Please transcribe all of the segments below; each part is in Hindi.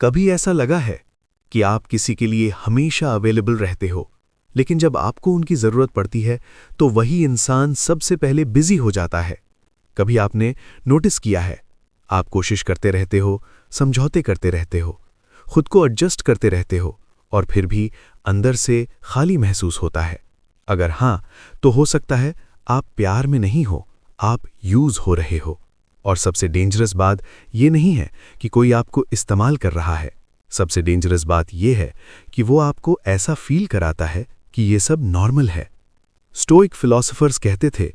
कभी ऐसा लगा है कि आप किसी के लिए हमेशा अवेलेबल रहते हो, लेकिन जब आपको उनकी ज़रूरत पड़ती है तो वही इंसान सबसे पहले बिजी हो जाता है। कभी आपने नोटिस किया है, आप कोशिश करते रहते हो, समझौते करते रहते हो, खुद को एडजस्ट करते रहते हो और फिर भी अंदर से खाली महसूस होता है। अगर हाँ, तो हो सकता है आप प्यार में नहीं हो, आप यूज़ हो रहे हो। और सबसे डेंजरस बात ये नहीं है कि कोई आपको इस्तेमाल कर रहा है, सबसे डेंजरस बात ये है कि वो आपको ऐसा फील कराता है कि ये सब नॉर्मल है। स्टोइक फिलोसोफर्स कहते थे,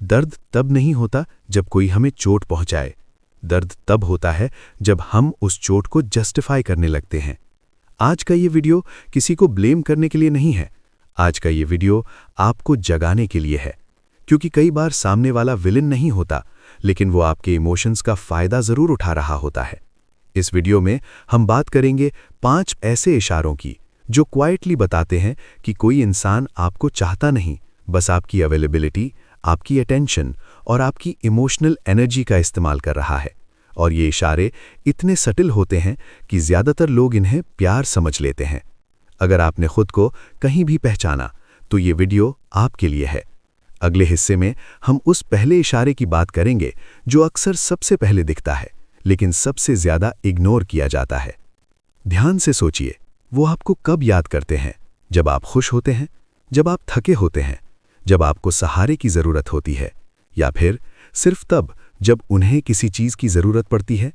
दर्द तब नहीं होता जब कोई हमें चोट पहुंचाए, दर्द तब होता है जब हम उस चोट को जस्टिफाई करने लगते हैं। आज का ये वीडियो किसी को ब्लेम करने के लिए नहीं है, आज का ये वीडियो आपको जगाने के लिए है, क्योंकि कई बार सामने वाला विलेन नहीं होता, लेकिन वो आपके इमोशंस का फायदा जरूर उठा रहा होता है। इस वीडियो में हम बात करेंगे 5 ऐसे इशारों की जो क्वाइटली बताते हैं कि कोई इंसान आपको चाहता नहीं, बस आपकी अवेलेबिलिटी, आपकी अटेंशन और आपकी इमोशनल एनर्जी का इस्तेमाल कर रहा है। और ये इशारे इतने सटिल होते हैं कि ज़्यादातर लोग इन्हें प्यार समझ लेते हैं। अगर आपने खुद को कहीं भी पहचाना तो ये वीडियो आपके लिए है। अगले हिस्से में हम उस पहले इशारे की बात करेंगे जो अक्सर सबसे पहले दिखता है, लेकिन सबसे ज़्यादा इग्नोर किया जाता है। ध्यान से सोचिए, वो आपको कब याद करते हैं? जब आप खुश होते हैं, जब आप थके होते हैं, जब आपको सहारे की ज़रूरत होती है, या फिर सिर्फ तब जब उन्हें किसी चीज़ की ज़रूरत पड़ती है।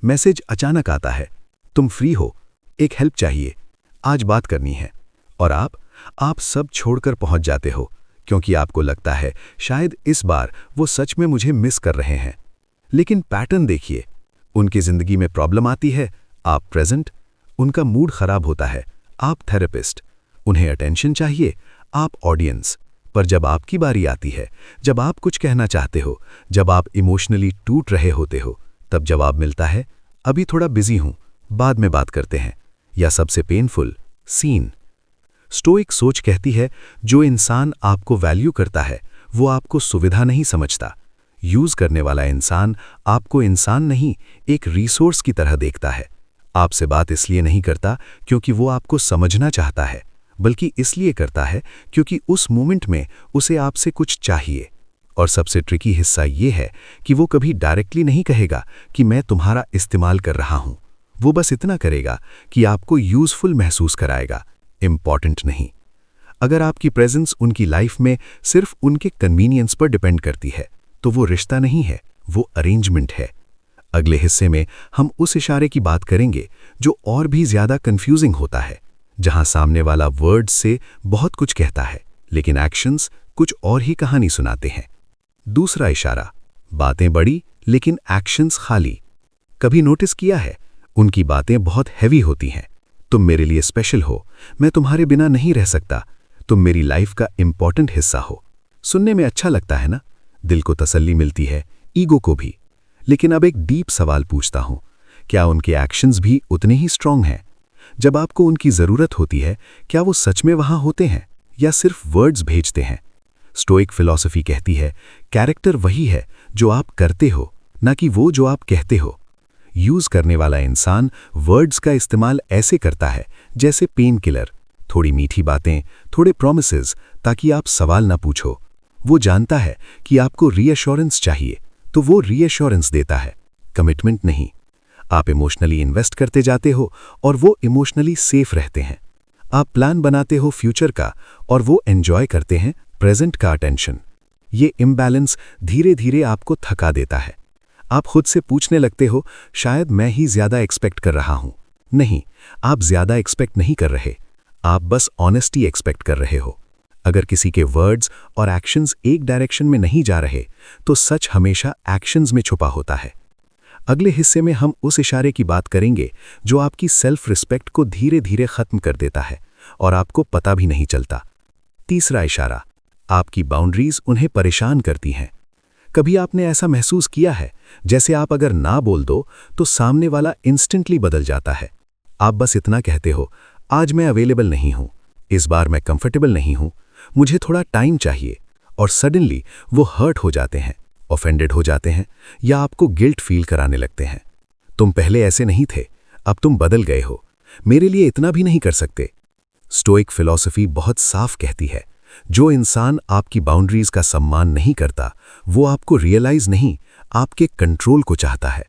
मैसेज अचानक आता है, तुम फ्री हो, एक हेल्प चाहिए, आज बात करनी है, और आप सब छोड़कर पहुंच जाते हो, क्योंकि आपको लगता है शायद इस बार वो सच में मुझे मिस कर रहे हैं। लेकिन पैटर्न देखिए, उनकी ज़िंदगी में प्रॉब्लम आती है, आप प्रेजेंट, उनका मूड ख़राब होता है, आप थेरेपिस्ट, उन्हें अटेंशन चाहिए, आप ऑडियंस। पर जब आपकी बारी आती है, जब आप कुछ कहना चाहते हो, जब आप इमोशनली टूट रहे होते हो, तब जवाब मिलता है, अभी थोड़ा बिजी हूं, बाद में बात करते हैं, या सबसे पेनफुल, सीन। स्टोइक सोच कहती है, जो इंसान आपको वैल्यू करता है वो आपको सुविधा नहीं समझता। यूज करने वाला इंसान आपको इंसान नहीं, एक रिसोर्स की तरह देखता है। आपसे बात इसलिए नहीं करता क्योंकि वो आपको समझना चाहता है, बल्कि इसलिए करता है क्योंकि उस मोमेंट में उसे आपसे कुछ चाहिए। और सबसे ट्रिकी हिस्सा ये है कि वो कभी डायरेक्टली नहीं कहेगा कि मैं तुम्हारा इस्तेमाल कर रहा हूं। वो बस इतना करेगा कि आपको यूजफुल महसूस कराएगा, इंपॉर्टेंट नहीं। अगर आपकी प्रेजेंस उनकी लाइफ में सिर्फ उनके कन्वीनियंस पर डिपेंड करती है, तो वो रिश्ता नहीं है, वो अरेंजमेंट है। अगले हिस्से में हम उस इशारे की बात करेंगे जो और भी ज्यादा कंफ्यूजिंग होता है, जहां सामने वाला वर्ड्स से बहुत कुछ कहता है, लेकिन एक्शंस कुछ और ही कहानी सुनाते हैं। दूसरा इशारा, बातें बड़ी लेकिन एक्शंस खाली। कभी नोटिस किया है, उनकी बातें बहुत हैवी होती हैं। तुम मेरे लिए स्पेशल हो, मैं तुम्हारे बिना नहीं रह सकता, तुम मेरी लाइफ का इंपॉर्टेंट हिस्सा हो। सुनने में अच्छा लगता है ना, दिल को तसल्ली मिलती है, ईगो को भी। लेकिन अब एक डीप सवाल पूछता हूं, क्या उनके एक्शंस भी उतने ही स्ट्रांग हैं? जब आपको उनकी ज़रूरत होती है, क्या वो सच में वहां होते हैं या सिर्फ वर्ड्स भेजते हैं? स्टोइक फिलॉसफी कहती है, कैरेक्टर वही है जो आप करते हो, ना कि वो जो आप कहते हो। यूज करने वाला इंसान वर्ड्स का इस्तेमाल ऐसे करता है जैसे पेन किलर, थोड़ी मीठी बातें, थोड़े प्रॉमिसेस, ताकि आप सवाल ना पूछो। वो जानता है कि आपको रीअश्योरेंस चाहिए, तो वो रीअश्योरेंस देता है, कमिटमेंट नहीं। आप इमोशनली इन्वेस्ट करते जाते हो और वो इमोशनली सेफ रहते हैं। आप प्लान बनाते हो फ्यूचर का और वो एंजॉय करते हैं प्रेजेंट का अटेंशन। ये इम्बैलेंस धीरे धीरे आपको थका देता है। आप खुद से पूछने लगते हो, शायद मैं ही ज्यादा एक्सपेक्ट कर रहा हूं। नहीं, आप ज्यादा एक्सपेक्ट नहीं कर रहे, आप बस ऑनेस्टी एक्सपेक्ट कर रहे हो। अगर किसी के वर्ड्स और एक्शंस एक डायरेक्शन में नहीं जा रहे, तो सच हमेशा एक्शंस में छुपा होता है। अगले हिस्से में हम उस इशारे की बात करेंगे जो आपकी सेल्फ रिस्पेक्ट को धीरे धीरे खत्म कर देता है और आपको पता भी नहीं चलता। तीसरा इशारा, आपकी बाउंड्रीज उन्हें परेशान करती हैं। कभी आपने ऐसा महसूस किया है जैसे आप अगर ना बोल दो तो सामने वाला इंस्टेंटली बदल जाता है? आप बस इतना कहते हो, आज मैं अवेलेबल नहीं हूं, इस बार मैं कंफर्टेबल नहीं हूं, मुझे थोड़ा टाइम चाहिए, और सडनली वो हर्ट हो जाते हैं, ऑफेंडेड हो जाते हैं, या आपको गिल्ट फील कराने लगते हैं। तुम पहले ऐसे नहीं थे, अब तुम बदल गए हो, मेरे लिए इतना भी नहीं कर सकते। स्टोइक फिलॉसफी बहुत साफ कहती है, जो इंसान आपकी बाउंड्रीज का सम्मान नहीं करता, वो आपको रियलाइज नहीं, आपके कंट्रोल को चाहता है।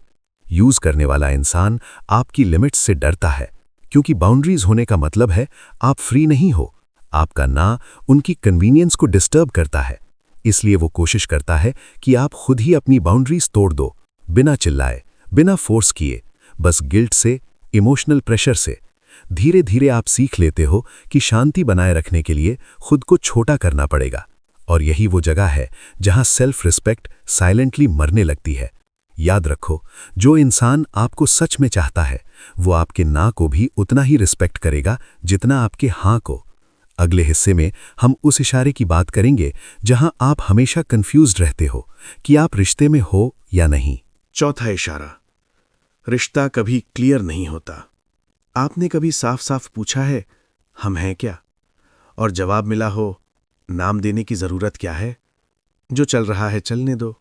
यूज करने वाला इंसान आपकी लिमिट्स से डरता है, क्योंकि बाउंड्रीज होने का मतलब है आप फ्री नहीं हो। आपका ना उनकी कन्वीनियंस को डिस्टर्ब करता है, इसलिए वो कोशिश करता है कि आप खुद ही अपनी बाउंड्रीज तोड़ दो, बिना चिल्लाए, बिना फोर्स किए, बस गिल्ट से, इमोशनल प्रेशर से। धीरे धीरे आप सीख लेते हो कि शांति बनाए रखने के लिए खुद को छोटा करना पड़ेगा, और यही वो जगह है जहां सेल्फ रिस्पेक्ट साइलेंटली मरने लगती है। याद रखो, जो इंसान आपको सच में चाहता है, वो आपके ना को भी उतना ही रिस्पेक्ट करेगा जितना आपके हाँ को। अगले हिस्से में हम उस इशारे की बात करेंगे जहां आप हमेशा कंफ्यूज्ड रहते हो कि आप रिश्ते में हो या नहीं। चौथा इशारा, रिश्ता कभी क्लियर नहीं होता। आपने कभी साफ साफ पूछा है, हम हैं क्या? और जवाब मिला हो, नाम देने की जरूरत क्या है? जो चल रहा है चलने दो,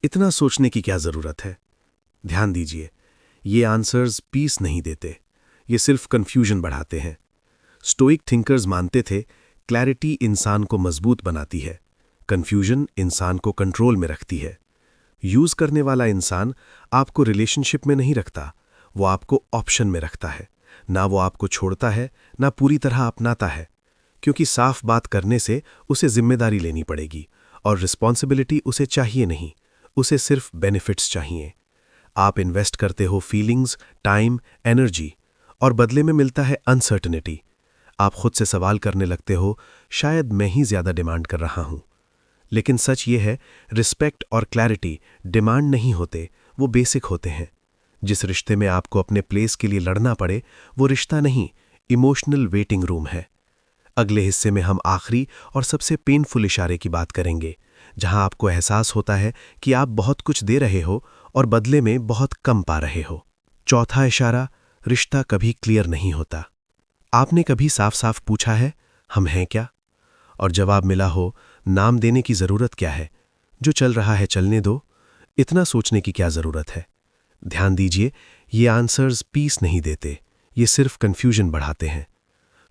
इतना सोचने की क्या जरूरत है? ध्यान दीजिए, ये आंसर्स पीस नहीं देते, ये सिर्फ कंफ्यूजन बढ़ाते हैं। स्टोइक थिंकर्स मानते थे, क्लैरिटी इंसान को मजबूत बनाती है, कंफ्यूजन इंसान को कंट्रोल में रखती है। यूज करने वाला इंसान आपको रिलेशनशिप में नहीं रखता, वो आपको ऑप्शन में रखता है। ना वो आपको छोड़ता है, ना पूरी तरह अपनाता है, क्योंकि साफ बात करने से उसे जिम्मेदारी लेनी पड़ेगी, और रिस्पॉन्सिबिलिटी उसे चाहिए नहीं, उसे सिर्फ बेनिफिट्स चाहिए। आप इन्वेस्ट करते हो फीलिंग्स, टाइम, एनर्जी, और बदले में मिलता है अनसर्टनिटी। आप खुद से सवाल करने लगते हो, शायद मैं ही ज्यादा डिमांड कर रहा हूं। लेकिन सच ये है, रिस्पेक्ट और क्लैरिटी डिमांड नहीं होते, वो बेसिक होते हैं। जिस रिश्ते में आपको अपने प्लेस के लिए लड़ना पड़े, वो रिश्ता नहीं, इमोशनल वेटिंग रूम है। अगले हिस्से में हम आखिरी और सबसे पेनफुल इशारे की बात करेंगे, जहां आपको एहसास होता है कि आप बहुत कुछ दे रहे हो और बदले में बहुत कम पा रहे हो। चौथा इशारा, रिश्ता कभी क्लियर नहीं होता। आपने कभी साफ साफ पूछा है, हम हैं क्या? और जवाब मिला हो, नाम देने की जरूरत क्या है? जो चल रहा है चलने दो, इतना सोचने की क्या जरूरत है? ध्यान दीजिए, ये आंसर्स पीस नहीं देते, ये सिर्फ कंफ्यूजन बढ़ाते हैं।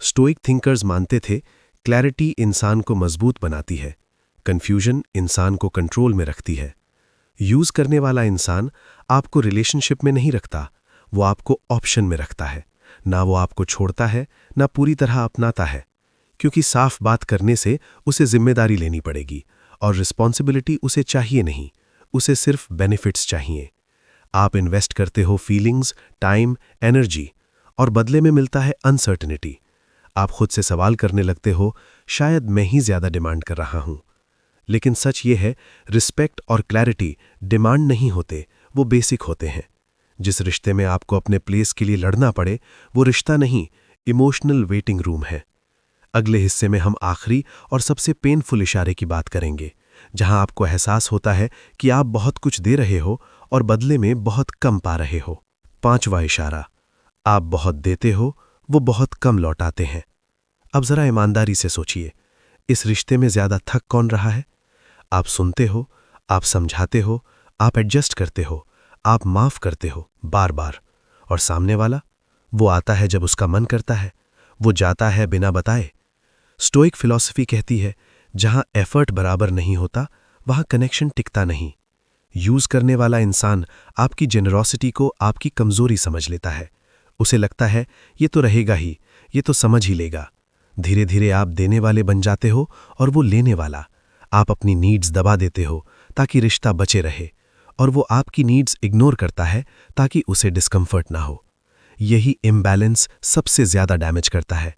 स्टोइक थिंकर्स मानते थे, क्लैरिटी इंसान को मजबूत बनाती है, कंफ्यूजन इंसान को कंट्रोल में रखती है। यूज करने वाला इंसान आपको रिलेशनशिप में नहीं रखता, वो आपको ऑप्शन में रखता है। ना वो आपको छोड़ता है, ना पूरी तरह अपनाता है, क्योंकि साफ बात करने से उसे जिम्मेदारी लेनी पड़ेगी, और रिस्पॉन्सिबिलिटी उसे चाहिए नहीं, उसे सिर्फ बेनिफिट्स चाहिए। आप इन्वेस्ट करते हो फीलिंग्स, टाइम, एनर्जी, और बदले में मिलता है अनसर्टनिटी। आप खुद से सवाल करने लगते हो, शायद मैं ही ज्यादा डिमांड कर रहा हूं। लेकिन सच ये है, रिस्पेक्ट और क्लैरिटी डिमांड नहीं होते, वो बेसिक होते हैं। जिस रिश्ते में आपको अपने प्लेस के लिए लड़ना पड़े, वो रिश्ता नहीं, इमोशनल वेटिंग रूम है। अगले हिस्से में हम आखिरी और सबसे पेनफुल इशारे की बात करेंगे, जहां आपको एहसास होता है कि आप बहुत कुछ दे रहे हो और बदले में बहुत कम पा रहे हो। पांचवा इशारा, आप बहुत देते हो, वो बहुत कम लौटाते हैं। अब जरा ईमानदारी से सोचिए, इस रिश्ते में ज्यादा थक कौन रहा है? आप सुनते हो, आप समझाते हो, आप एडजस्ट करते हो, आप माफ करते हो बार बार, और सामने वाला, वो आता है जब उसका मन करता है, वो जाता है बिना बताए। स्टोइक फिलॉसफी कहती है, जहां एफर्ट बराबर नहीं होता, वहां कनेक्शन टिकता नहीं। यूज करने वाला इंसान आपकी जेनरॉसिटी को आपकी कमजोरी समझ लेता है। उसे लगता है, ये तो रहेगा ही, ये तो समझ ही लेगा। धीरे धीरे आप देने वाले बन जाते हो और वो लेने वाला। आप अपनी नीड्स दबा देते हो ताकि रिश्ता बचे रहे, और वो आपकी नीड्स इग्नोर करता है ताकि उसे डिस्कम्फर्ट ना हो। यही इम्बैलेंस सबसे ज्यादा डैमेज करता है,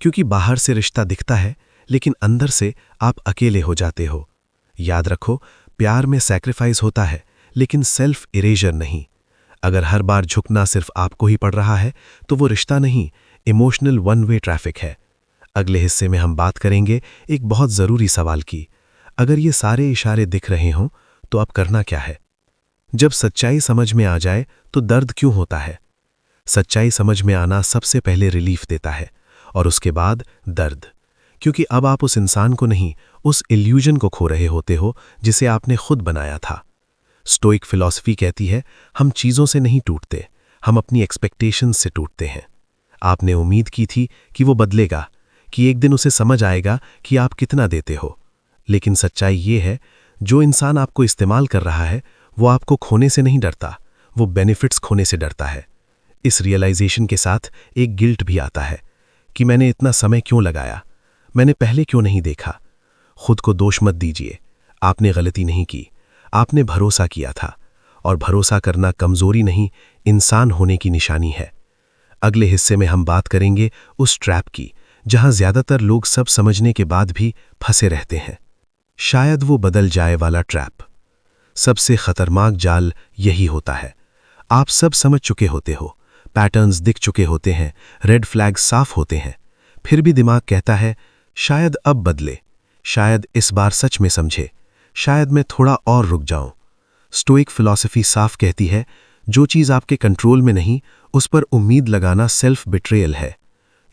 क्योंकि बाहर से रिश्ता दिखता है, लेकिन अंदर से आप अकेले हो जाते हो। याद रखो, प्यार में सैक्रिफाइस होता है, लेकिन सेल्फ इरेजर नहीं। अगर हर बार झुकना सिर्फ आपको ही पड़ रहा है, तो वो रिश्ता नहीं, इमोशनल वन वे ट्रैफिक है। अगले हिस्से में हम बात करेंगे एक बहुत जरूरी सवाल की, अगर ये सारे इशारे दिख रहे हों, तो अब करना क्या है? जब सच्चाई समझ में आ जाए तो दर्द क्यों होता है? सच्चाई समझ में आना सबसे पहले रिलीफ देता है, और उसके बाद दर्द, क्योंकि अब आप उस इंसान को नहीं, उस इल्यूजन को खो रहे होते हो जिसे आपने खुद बनाया था। स्टोइक फिलॉसफी कहती है, हम चीजों से नहीं टूटते, हम अपनी एक्सपेक्टेशंस से टूटते हैं। आपने उम्मीद की थी कि वो बदलेगा, कि एक दिन उसे समझ आएगा कि आप कितना देते हो। लेकिन सच्चाई ये है, जो इंसान आपको इस्तेमाल कर रहा है वो आपको खोने से नहीं डरता, वो बेनिफिट्स खोने से डरता है। इस रियलाइजेशन के साथ एक गिल्ट भी आता है कि मैंने इतना समय क्यों लगाया, मैंने पहले क्यों नहीं देखा। खुद को दोष मत दीजिए, आपने गलती नहीं की, आपने भरोसा किया था, और भरोसा करना कमजोरी नहीं, इंसान होने की निशानी है। अगले हिस्से में हम बात करेंगे उस ट्रैप की जहां ज्यादातर लोग सब समझने के बाद भी फंसे रहते हैं। शायद वो बदल जाए वाला ट्रैप। सबसे खतरनाक जाल यही होता है। आप सब समझ चुके होते हो, पैटर्न्स दिख चुके होते हैं, रेड फ्लैग साफ होते हैं, फिर भी दिमाग कहता है शायद अब बदले, शायद इस बार सच में समझे, शायद मैं थोड़ा और रुक जाऊं। स्टोइक फिलॉसफी साफ कहती है, जो चीज आपके कंट्रोल में नहीं उस पर उम्मीद लगाना सेल्फ बिट्रेयल है।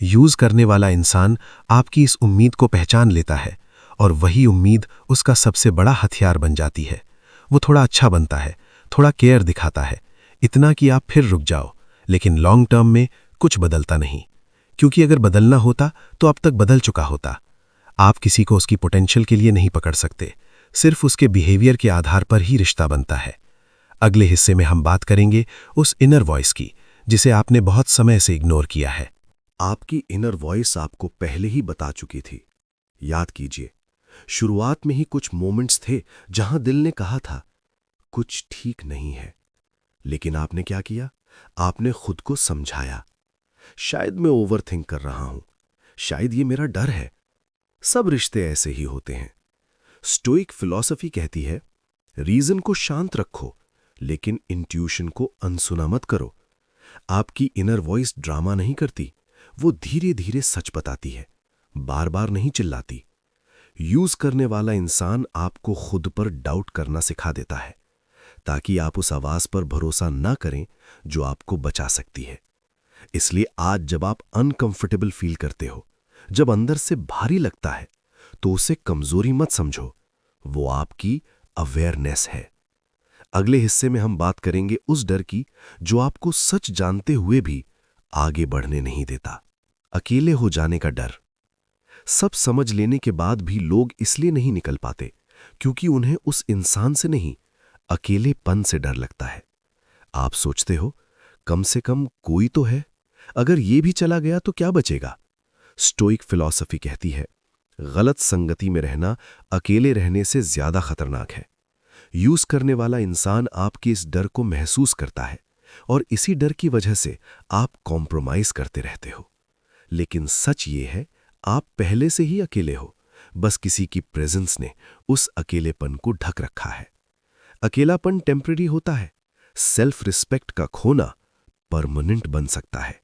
यूज करने वाला इंसान आपकी इस उम्मीद को पहचान लेता है और वही उम्मीद उसका सबसे बड़ा हथियार बन जाती है। वो थोड़ा अच्छा बनता है, थोड़ा केयर दिखाता है, इतना कि आप फिर रुक जाओ, लेकिन लॉन्ग टर्म में कुछ बदलता नहीं, क्योंकि अगर बदलना होता तो अब तक बदल चुका होता। आप किसी को उसकी पोटेंशियल के लिए नहीं पकड़ सकते, सिर्फ उसके बिहेवियर के आधार पर ही रिश्ता बनता है। अगले हिस्से में हम बात करेंगे उस इनर वॉइस की जिसे आपने बहुत समय से इग्नोर किया है। आपकी इनर वॉइस आपको पहले ही बता चुकी थी। याद कीजिए, शुरुआत में ही कुछ मोमेंट्स थे जहां दिल ने कहा था कुछ ठीक नहीं है, लेकिन आपने क्या किया? आपने खुद को समझाया, शायद मैं ओवरथिंक कर रहा हूं, शायद ये मेरा डर है। सब रिश्ते ऐसे ही होते हैं। स्टोइक फिलॉसफी कहती है, रीजन को शांत रखो, लेकिन इंट्यूशन को अनसुना मत करो। आपकी इनर वॉइस ड्रामा नहीं करती, वो धीरे धीरे सच बताती है, बार बार नहीं चिल्लाती। यूज करने वाला इंसान आपको खुद पर डाउट करना सिखा देता है, ताकि आप उस आवाज पर भरोसा ना करें जो आपको बचा सकती है। इसलिए आज जब आप अनकंफर्टेबल फील करते हो, जब अंदर से भारी लगता है, तो उसे कमजोरी मत समझो, वो आपकी अवेयरनेस है। अगले हिस्से में हम बात करेंगे उस डर की जो आपको सच जानते हुए भी आगे बढ़ने नहीं देता। अकेले हो जाने का डर। सब समझ लेने के बाद भी लोग इसलिए नहीं निकल पाते क्योंकि उन्हें उस इंसान से नहीं, अकेलेपन से डर लगता है। आप सोचते हो कम से कम कोई तो है, अगर ये भी चला गया तो क्या बचेगा? स्टोइक फिलॉसफी कहती है, गलत संगति में रहना अकेले रहने से ज्यादा खतरनाक है। यूज करने वाला इंसान आपके इस डर को महसूस करता है और इसी डर की वजह से आप कॉम्प्रोमाइज करते रहते हो। लेकिन सच ये है, आप पहले से ही अकेले हो, बस किसी की प्रेजेंस ने उस अकेलेपन को ढक रखा है। अकेलापन टेम्परेरी होता है, सेल्फ रिस्पेक्ट का खोना परमानेंट बन सकता है।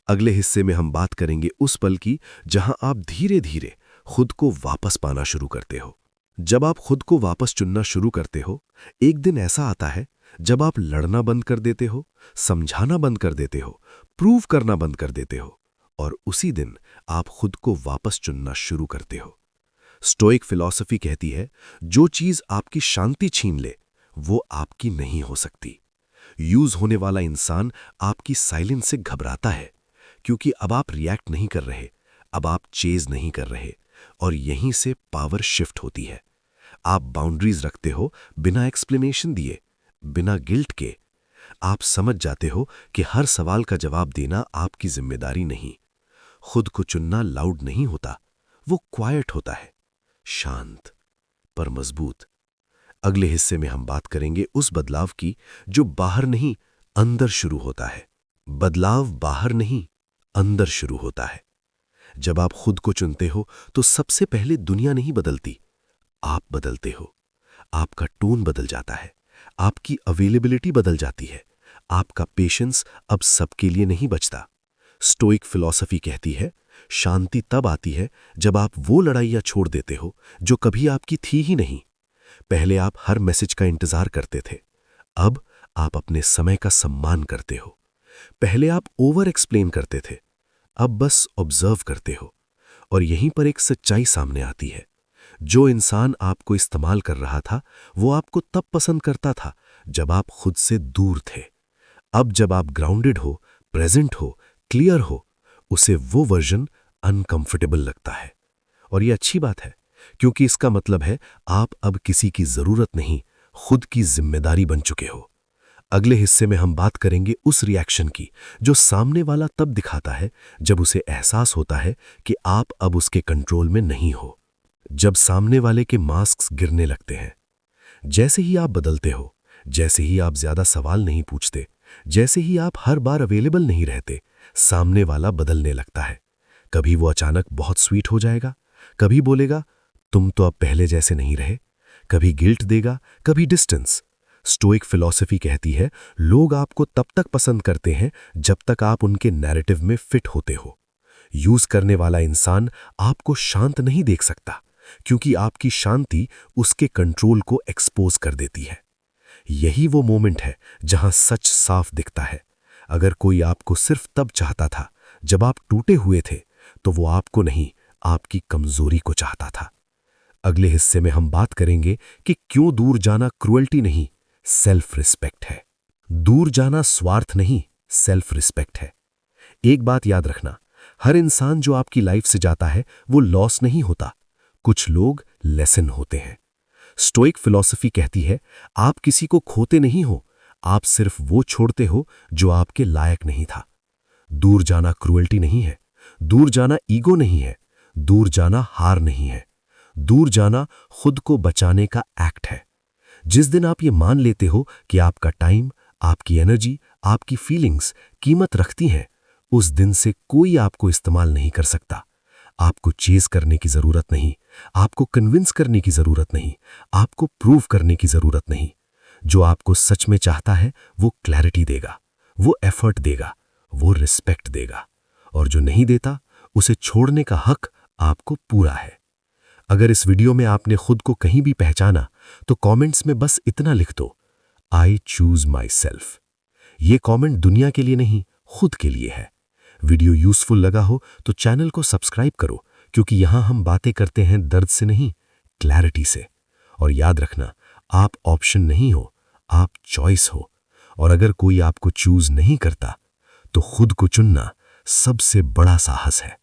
अगले हिस्से में हम बात करेंगे उस पल की जहां आप धीरे धीरे खुद को वापस पाना शुरू करते हो। जब आप खुद को वापस चुनना शुरू करते हो, एक दिन ऐसा आता है जब आप लड़ना बंद कर देते हो, समझाना बंद कर देते हो, प्रूव करना बंद कर देते हो, और उसी दिन आप खुद को वापस चुनना शुरू करते हो। स्टोइक फिलॉसफी कहती है, जो चीज आपकी शांति छीन ले वो आपकी नहीं हो सकती। यूज होने वाला इंसान आपकी साइलेंस से घबराता है, क्योंकि अब आप रिएक्ट नहीं कर रहे, अब आप चेज नहीं कर रहे, और यहीं से पावर शिफ्ट होती है। आप बाउंड्रीज रखते हो बिना एक्सप्लेनेशन दिए, बिना गिल्ट के। आप समझ जाते हो कि हर सवाल का जवाब देना आपकी जिम्मेदारी नहीं। खुद को चुनना लाउड नहीं होता, वो क्वाइट होता है, शांत पर मजबूत। अगले हिस्से में हम बात करेंगे उस बदलाव की जो बाहर नहीं अंदर शुरू होता है। बदलाव बाहर नहीं अंदर शुरू होता है। जब आप खुद को चुनते हो तो सबसे पहले दुनिया नहीं बदलती, आप बदलते हो। आपका टोन बदल जाता है, आपकी अवेलेबिलिटी बदल जाती है, आपका पेशेंस अब सबके लिए नहीं बचता। स्टोइक फिलॉसफी कहती है, शांति तब आती है जब आप वो लड़ाइयां छोड़ देते हो जो कभी आपकी थी ही नहीं। पहले आप हर मैसेज का इंतजार करते थे, अब आप अपने समय का सम्मान करते हो। पहले आप ओवर एक्सप्लेन करते थे, अब बस ऑब्जर्व करते हो। और यहीं पर एक सच्चाई सामने आती है, जो इंसान आपको इस्तेमाल कर रहा था वो आपको तब पसंद करता था जब आप खुद से दूर थे। अब जब आप ग्राउंडेड हो, प्रेजेंट हो, क्लियर हो, उसे वो वर्जन अनकंफर्टेबल लगता है। और ये अच्छी बात है, क्योंकि इसका मतलब है आप अब किसी की जरूरत नहीं, खुद की जिम्मेदारी बन चुके हो। अगले हिस्से में हम बात करेंगे उस रिएक्शन की जो सामने वाला तब दिखाता है जब उसे एहसास होता है कि आप अब उसके कंट्रोल में नहीं हो। जब सामने वाले के मास्क गिरने लगते हैं, जैसे ही आप बदलते हो, जैसे ही आप ज्यादा सवाल नहीं पूछते, जैसे ही आप हर बार अवेलेबल नहीं रहते, सामने वाला बदलने लगता है। कभी वो अचानक बहुत स्वीट हो जाएगा, कभी बोलेगा तुम तो अब पहले जैसे नहीं रहे, कभी गिल्ट देगा, कभी डिस्टेंस। स्टोइक फिलॉसफी कहती है लोग आपको तब तक पसंद करते हैं जब तक आप उनके नैरेटिव में फिट होते हो। यूज करने वाला इंसान आपको शांत नहीं देख सकता, क्योंकि आपकी शांति उसके कंट्रोल को एक्सपोज कर देती है। यही वो मोमेंट है जहां सच साफ दिखता है। अगर कोई आपको सिर्फ तब चाहता था जब आप टूटे हुए थे, तो वो आपको नहीं, आपकी कमजोरी को चाहता था। अगले हिस्से में हम बात करेंगे कि क्यों दूर जाना क्रुएल्टी नहीं, सेल्फ रिस्पेक्ट है। दूर जाना स्वार्थ नहीं, सेल्फ रिस्पेक्ट है। एक बात याद रखना, हर इंसान जो आपकी लाइफ से जाता है वो लॉस नहीं होता, कुछ लोग लेसन होते हैं। स्टोइक फिलॉसफी कहती है आप किसी को खोते नहीं हो, आप सिर्फ वो छोड़ते हो जो आपके लायक नहीं था। दूर जाना क्रुएल्टी नहीं है, दूर जाना ईगो नहीं है, दूर जाना हार नहीं है, दूर जाना खुद को बचाने का एक्ट है। जिस दिन आप ये मान लेते हो कि आपका टाइम, आपकी एनर्जी, आपकी फीलिंग्स कीमत रखती हैं, उस दिन से कोई आपको इस्तेमाल नहीं कर सकता। आपको चेज करने की जरूरत नहीं, आपको कन्विंस करने की जरूरत नहीं, आपको प्रूव करने की जरूरत नहीं। जो आपको सच में चाहता है वो क्लैरिटी देगा, वो एफर्ट देगा, वो रिस्पेक्ट देगा। और जो नहीं देता उसे छोड़ने का हक आपको पूरा है। अगर इस वीडियो में आपने खुद को कहीं भी पहचाना तो कमेंट्स में बस इतना लिख दो, आई चूज माई सेल्फ। ये कमेंट दुनिया के लिए नहीं, खुद के लिए है। वीडियो यूजफुल लगा हो तो चैनल को सब्सक्राइब करो, क्योंकि यहां हम बातें करते हैं दर्द से नहीं, क्लैरिटी से। और याद रखना, आप ऑप्शन नहीं हो, आप चॉइस हो। और अगर कोई आपको चूज नहीं करता तो खुद को चुनना सबसे बड़ा साहस है।